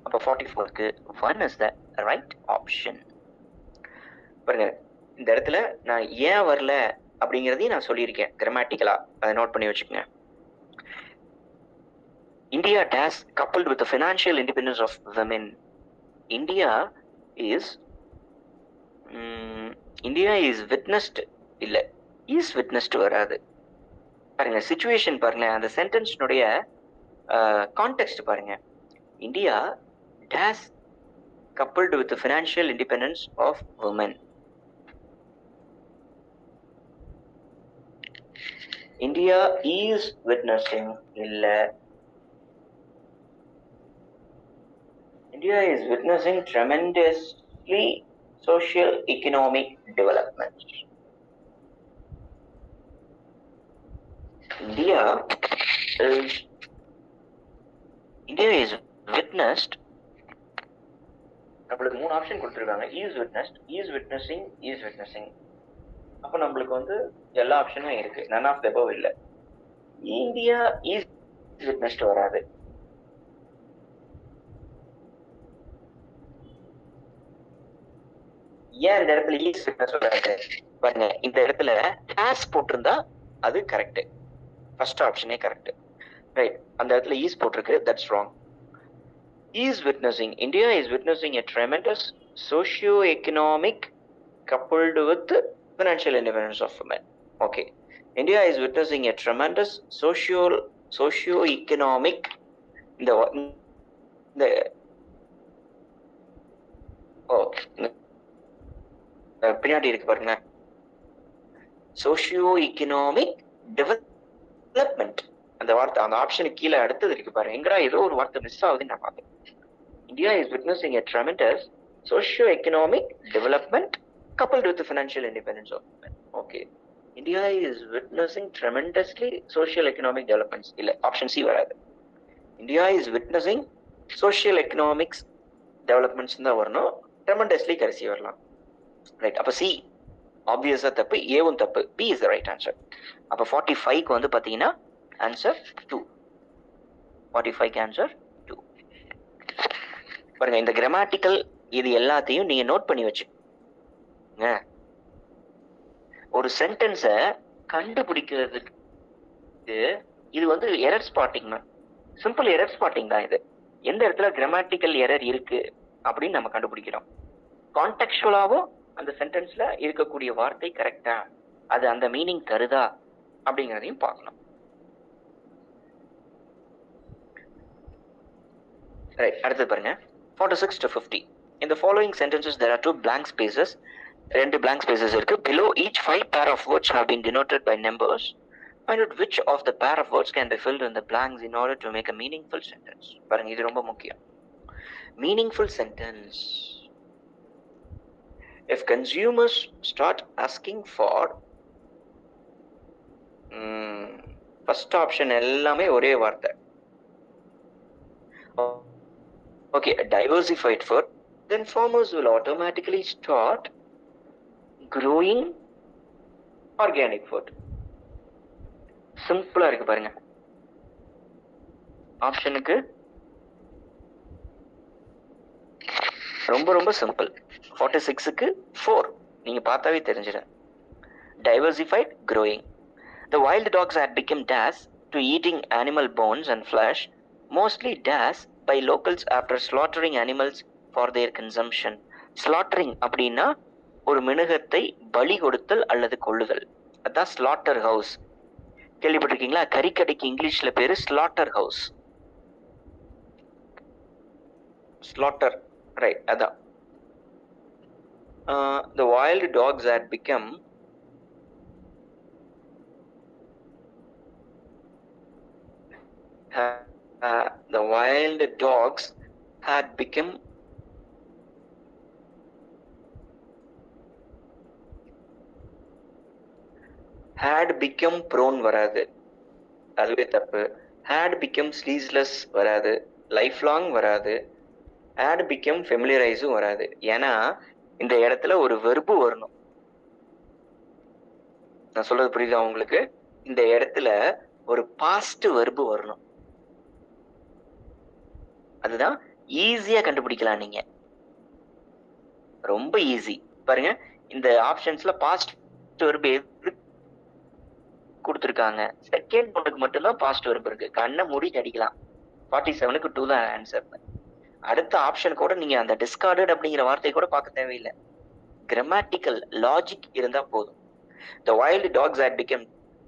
அப்ப 44க்கு 1 is the right option. பாருங்க இந்த இடத்துல நான் ஏன் வரல அப்படிங்கிறதையும் நான் சொல்லியிருக்கேன் கிராமட்டிக்கலா, அதை நோட் பண்ணி வச்சுக்கோங்க. India has coupled with the financial independence of women. India is witnessed இல்ல, is witnessed வராது. பாருங்க சிச்சுவேஷன் பாருங்க, அந்த சென்டென்ஸ்னுடைய கான்டெக்ஸ்ட் பாருங்க. India has coupled with the financial independence of women. India is witnessing இல்ல, India is witnessing tremendously social economic development. India is witnessed, நம்மளுக்கு 3 option கொடுத்துருக்காங்க. is witnessed, is witnessing, is witnessing. அப்ப நம்மளுக்கு வந்து எல்லா ஆப்ஷனும் இருக்கு, none of the above இல்ல. India is witnessed வராது. ஏன் இந்த இடத்துல is witnessed வராது பாருங்க, இந்த இடத்துல has போட்டிருந்தா அது கரெக்ட், ஃபர்ஸ்ட் ஆப்ஷனே கரெக்ட். ரைட், அந்த இடத்துல is போட்டிருக்கு, that's wrong. is witnessing, India is witnessing a tremendous socio-economic coupled with financial independence of women. Okay, India is witnessing a tremendous socio-economic, இந்த பின்னாடி இருக்கு பாருங்க, socio-economic development, அந்த வார்த்தை அந்த ஆப்ஷனுக்கு கீழே அடுத்தது இருக்கு பாருங்க, எங்கடா ஏதோ ஒரு வார்த்தை மிஸ் ஆகுதுன்னு நான் பார்த்தேன். India is witnessing a tremendous socio-economic development coupled with the financial independence of women. Okay, India is witnessing tremendously social economic developments இல்ல, ஆப்ஷன் சி வராது. India is witnessing social economics developments தான் வரணும், tremendously கடைசி வரலாம். Right, அப்போ C ஆப்வியஸாக தப்பு, ஏவும் தப்பு, B is the right answer. அப்போ 45க்கு வந்து பார்த்தீங்கன்னா ஆன்சர் 2. 45க்கு ஆன்சர் 2. பாருங்க, இந்த கிராமட்டிக்கல் இது எல்லாத்தையும் நீங்க நோட் பண்ணி வச்சுங்க. ஒரு சென்டென்ஸை கண்டுபிடிக்கிறதுக்கு இது வந்து எரர் ஸ்பாட்டிங் தான், சிம்பிள் எரர் ஸ்பாட்டிங் தான். இது எந்த இடத்துல கிராமட்டிக்கல் எரர் இருக்கு அப்படின்னு நம்ம கண்டுபிடிக்கிறோம். கான்டெக்சுவலாவும் அந்த சென்டென்ஸ்ல இருக்கக்கூடிய வார்த்தை கரெக்டா, அது அந்த மீனிங் தருதா அப்படிங்கிறதையும் பார்க்கணும். ரைட், அடுத்து பாருங்க 46 to 50. In the following sentences there are 2 blank spaces. 2 blank spaces இருக்கு. Below each 5 pair of words have been denoted by numbers. Find out which of the pair of words can be filled in the blanks in order to make a meaningful sentence. பாருங்க, இது ரொம்ப முக்கியம். Meaningful sentence. If consumers start asking for first option எல்லாமே ஒரே வார்த்தை. Okay, diversified food, then farmers will automatically start growing organic food. சிம்பிளா இருக்கு பாருங்க. ஆப்ஷனுக்கு ரொம்ப ரொம்ப சிம்பிள். 46க்கு 4 நீங்க பார்த்தாவே தெரிஞ்சிடும். Diversified, growing. The wild dogs had become dash to eating animal bones and flesh, mostly dash by locals after slaughtering animals for their consumption. Slaughtering அப்படின்னா ஒரு மிருகத்தை பலி கொடுத்தல் அல்லது கொள்ளுதல், அதான் ஸ்லாட்டர் ஹவுஸ். கேள்விப்பட்டிருக்கீங்களா? கறிக்கடைக்கு இங்கிலீஷ்ல பேரு ஸ்லாட்டர் ஹவுஸ். ஸ்லாட்டர், ரைட், அதான். The wild dogs had become the wild dogs had become prone வராது, அதுவே தப்பு. had become sleeveless வராது, lifelong வராது, had become familiarizing வராது. ஏன்னா இந்த இடத்துல ஒரு வெர்பு வரணும். நான் சொல்றது புரியுதா உங்களுக்கு? இந்த இடத்துல ஒரு பாஸ்ட் வெர்பு வரணும். அதுதான் ஈஸியா கண்டுபிடிக்கலாம். நீங்க ரொம்ப ஈஸி. பாருங்க, இந்த ஆப்ஷன்ஸ்ல பாஸ்ட் வெர்பு கொடுத்துருக்காங்க. செகண்ட் ஒன்றுக்கு மட்டும்தான் பாஸ்ட் வெர்பு இருக்கு. கண்ணை மூடி அடிக்கலாம். 47க்கு 2 தான் ஆன்சர். அடுத்த ஆப்ஷன் கூட நீங்க அந்த டிஸ்கார்டட் அப்படிங்கிற வார்த்தை கூட பார்க்க தேவையில்லை. கிராமட்டிக்கல் லாஜிக் இருந்தா போதும். The wild dogs had become,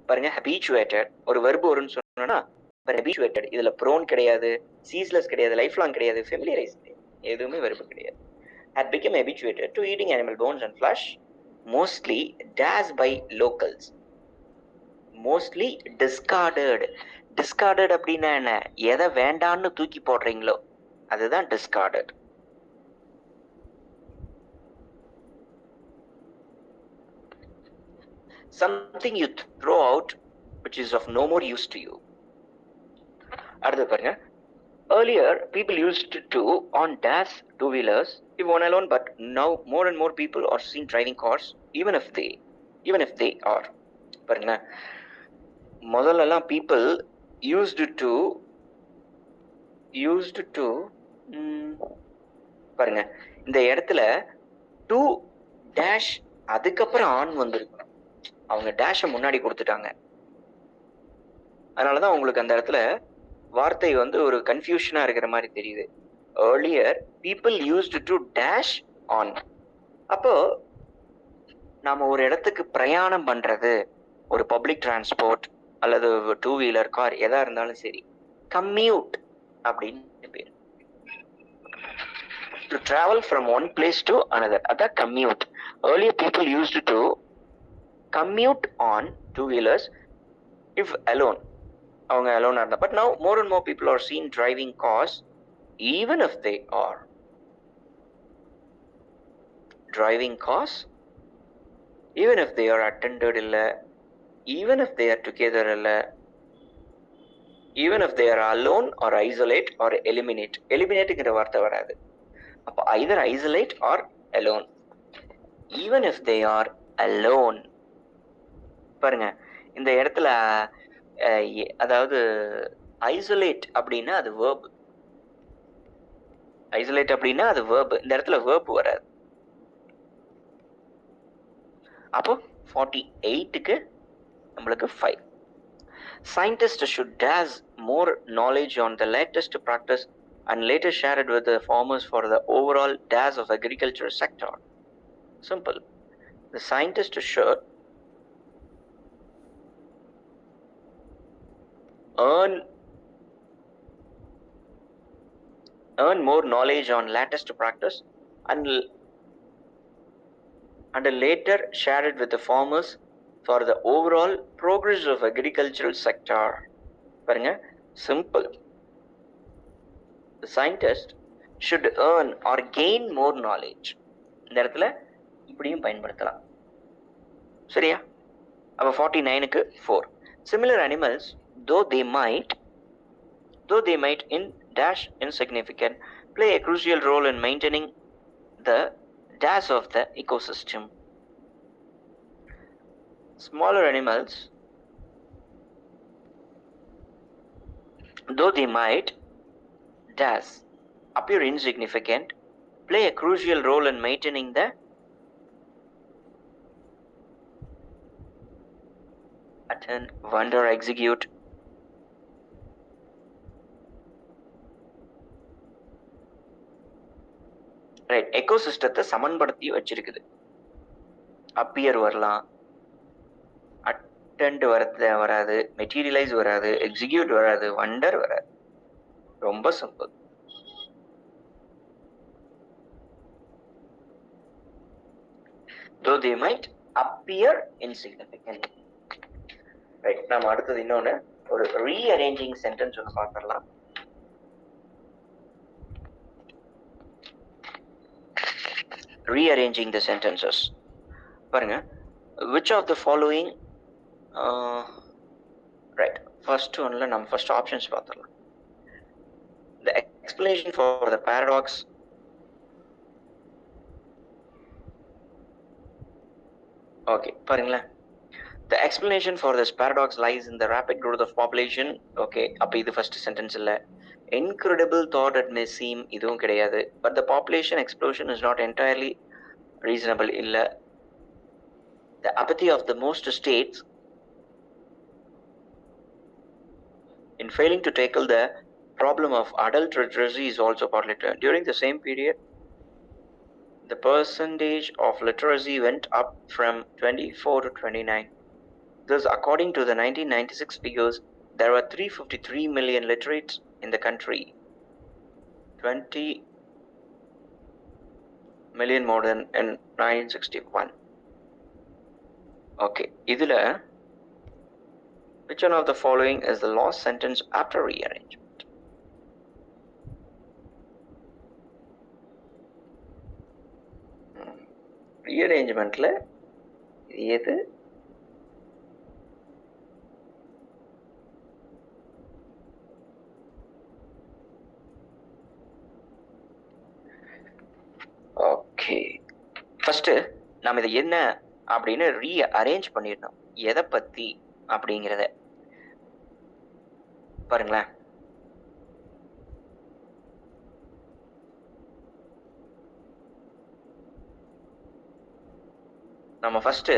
பாருங்க, habituated ஒரு வெர்பு வரும்னு சொன்னா habituated. இதுல prone கிடையாது, ceaseless கிடையாது, lifelong கிடையாது, familiarized கிடையாது, எதுவுமே வெர்பு கிடையாது. Had become habituated to eating animal bones and flesh, mostly dash by locals. Mostly discarded. Discarded அப்படின்னா என்ன? எதை வேண்டான்னு தூக்கி போடுறீங்களோ அதுதான் discarded. Something you throw out which is of no more use to you. அடுத்து பாருங்க, earlier people used to on dash two-wheelers if one alone, but now more and more people are seen driving cars even if they are. பாருங்க, முதல்லலாம் people used to பாருங்க, இந்த இடத்துல two dash அதுக்கப்புறம் on வந்திருக்கணும். அவங்க டேஷை முன்னாடி கொடுத்துட்டாங்க. அதனாலதான் உங்களுக்கு அந்த இடத்துல வார்த்தை வந்து ஒரு கன்ஃபியூஷனா இருக்கிற மாதிரி தெரியுது. earlier people used to dash on. அப்போ நாம ஒரு இடத்துக்கு பிரயாணம் பண்றது, ஒரு பப்ளிக் டிரான்ஸ்போர்ட் அல்லது டூ வீலர் கார் எதா இருந்தாலும் சரி, கம்மியூட் அப்படின்னு பேர். To travel from one place to another, அதான் commute. Earlier people used to commute on two wheelers if alone, அவங்க alone இருந்தா. But now more and more people are seen driving cars even if they are driving cars, even if they are attended இல்ல, even if they are together இல்ல, even if they are alone or isolate or eliminateங்கிற வார்த்தை வராது. அப்போ either isolate or alone. Even if they are alone, பாருங்க இந்த இடத்துல அதாவது isolate அப்படின்னா அது verb. isolate அப்படின்னா அது verb. இந்த இடத்துல verb வராது. அப்போ 48க்கு நம்மளுக்கு 5. Scientists should dash more knowledge on the latest practice and later share it with the farmers for the overall dash of agriculture sector. Simple. The scientists should earn more knowledge on latest practice and later share it with the farmers for the overall progress of agricultural sector. பாருங்க, simple. The scientist should earn or gain more knowledge. இந்த இடத்துல இப்படியும் பயன்படுத்தலாம். சரியா? அப்ப 49க்கு 4. Similar animals, though they might in dash insignificant, play a crucial role in maintaining the dash of the ecosystem. Smaller animals, though they might dash appear insignificant, play a crucial role in maintaining the attend, wonder, execute. ரைட், எக்கோசிஸ்டத்தை சமன்படுத்தி வச்சிருக்குது. Appear வரலாம், attend வராது, materialise வராது, execute வராது, wonder வராது. ரொம்ப simple. Though they might appear insignificant. Right, நம்ம அடுத்தது இன்னொன்னு ஒரு ரீஅரேஞ்சிங் சென்டென்ஸ் ஒன்று பார்த்துடலாம். Rearranging the sentences. பாருங்க, which of the following right, first oneல நம்ம first options பார்த்துடலாம். The explanation for the paradox. Okay, பாருங்களேன். The explanation for this paradox lies in the rapid growth of population. Okay, அப்ப இது first sentence இல்ல. Incredible thought it may seem, இதுவும் கிடையாது. But the population explosion is not entirely reasonable illa. The apathy of the most states in failing to tackle the problem of adult literacy is also partly true. During the same period, the percentage of literacy went up from 24 to 29. Thus, according to the 1996 figures, there were 353 million literates in the country, 20 million more than in 1961. Okay, இதுல which one of the following is the lost sentence after rearrangement? Rearrangementல எது? Okay, first நம்ம இதை என்ன அப்படின்னு rearrange பண்ணிடணும். எதை பத்தி அப்படிங்கிறத பாருங்களேன். நம்ம ஃபர்ஸ்ட்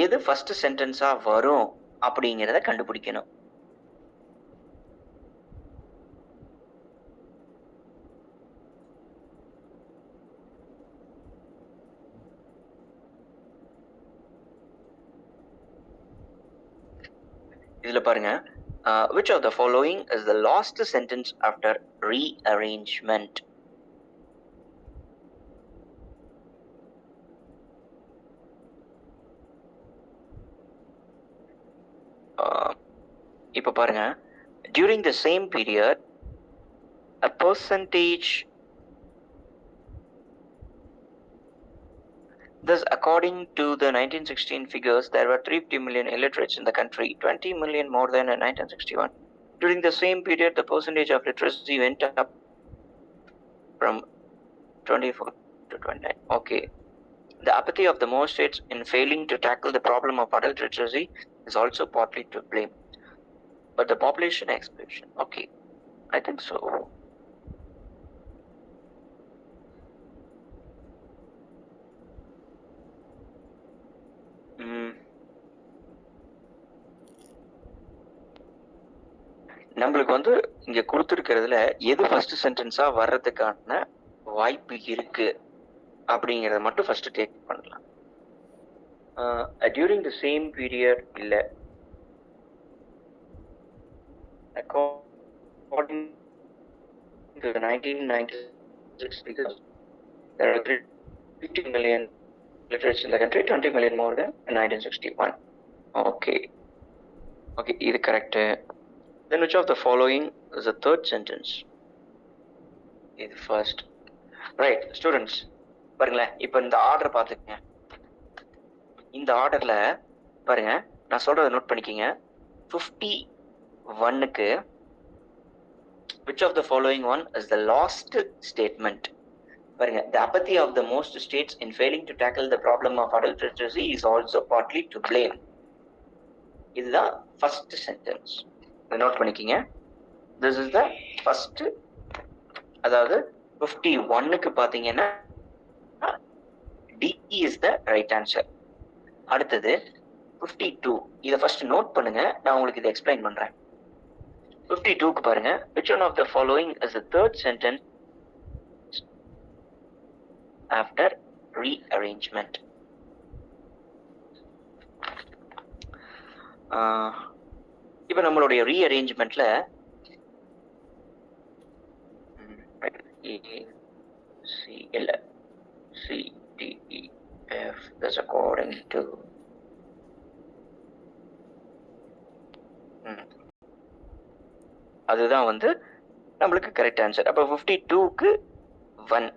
எது ஃபர்ஸ்ட் சென்டென்ஸா வரும் அப்படிங்கிறத கண்டுபிடிக்கணும். இதுல பாருங்க, which of the following is the last sentence after rearrangement? இப்ப பாருங்க, during the same period a percentage, thus according to the 1916 figures there were 350 million illiterates in the country, 20 million more than in 1961. During the same period the percentage of literacy went up from 24 to 29. Okay. The apathy of the most states in failing to tackle the problem of adult literacy is also partly to blame. But the population explosion. Okay. I think so. நம்மளுக்கு வந்து இங்க கொடுத்துருக்கிறதுல எது first சென்டென்ஸா வர்றதுக்கான வாய்ப்பு இருக்கு அப்படிங்கறத மட்டும் first take பண்ணலாம். டியூரிங் தி சேம் பீரியட் இல்ல, according to the 1996 figures, there are 50 million literates in the country, 20 million more than 1961. Okay, இது correct. Then which of the following is the third sentence? இது first. Right, students பாருங்களேன், இப்போ இந்த order பார்த்துக்கங்க. இந்த ஆர்டர்ல பாருங்க, நான் சொல்றதை நோட் பண்ணிக்கங்க. 51க்கு which of the following one is the last statement? பாருங்க, the apathy of the most states in failing to tackle the problem of adult literacy is also partly to blame. இதுதான் first sentence. Note பண்ணிக்கங்க. This is the first. அதாவது 51க்கு பாத்தீங்கன்னா D is the right answer. அடுத்தது 52. இதை first note பண்ணுங்க, நான் உங்களுக்கு இதை எக்ஸ்பிளைன் பண்றேன். 52க்கு பாருங்க, which one of the following is the third sentence after rearrangement? இப்போ நம்மளுடைய ரீஅரேஞ்ச்மெண்ட்ல CDEF is according to அதுதான் வந்து நம்மளுக்கு கரெக்ட் ஆன்சர். அப்போ 52க்கு 1.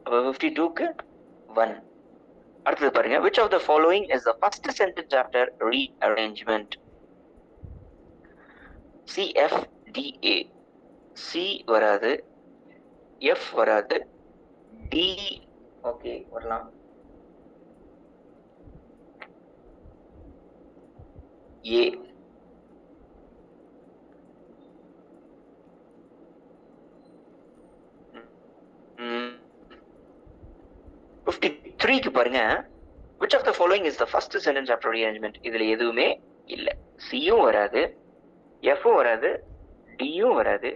அப்போ 52க்கு 1. அடுத்தது பாருங்க, which of the following is the first sentence after rearrangement? CFDA. C வராது, F வராது, D ஓகே வரலாம், A. க்கு பாருங்க, which of the following is the first sentence after rearrangement? இதுல எதுவுமே இல்ல. C-யும் வராது, F-ம் வராது, D-யும் வராது,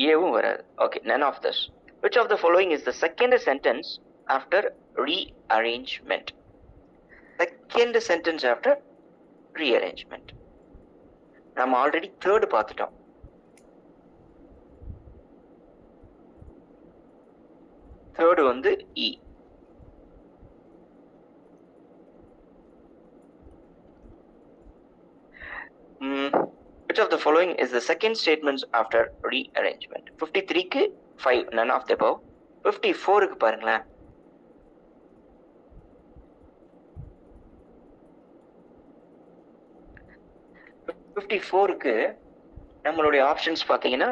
A-வும் வராது. Okay, none of this. Which of the following is the second sentence after rearrangement? Second sentence after rearrangement. நம்ம ஆல்ரெடி தேர்ட் பார்த்துட்டோம். தேர்டு வந்து E. Which of the following is the second statement after rearrangement? 53க்கு 5, none of the above. 54க்கு பாருங்களேன், க்கு நம்மளுடைய options பாத்தீங்கன்னா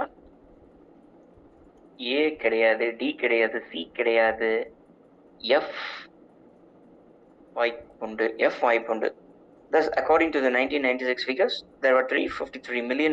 A கிடையாது, D கிடையாது, C கிடையாது, F வாய்ப்புண்டு. Thus, according to the 1996 figures, there were 353 million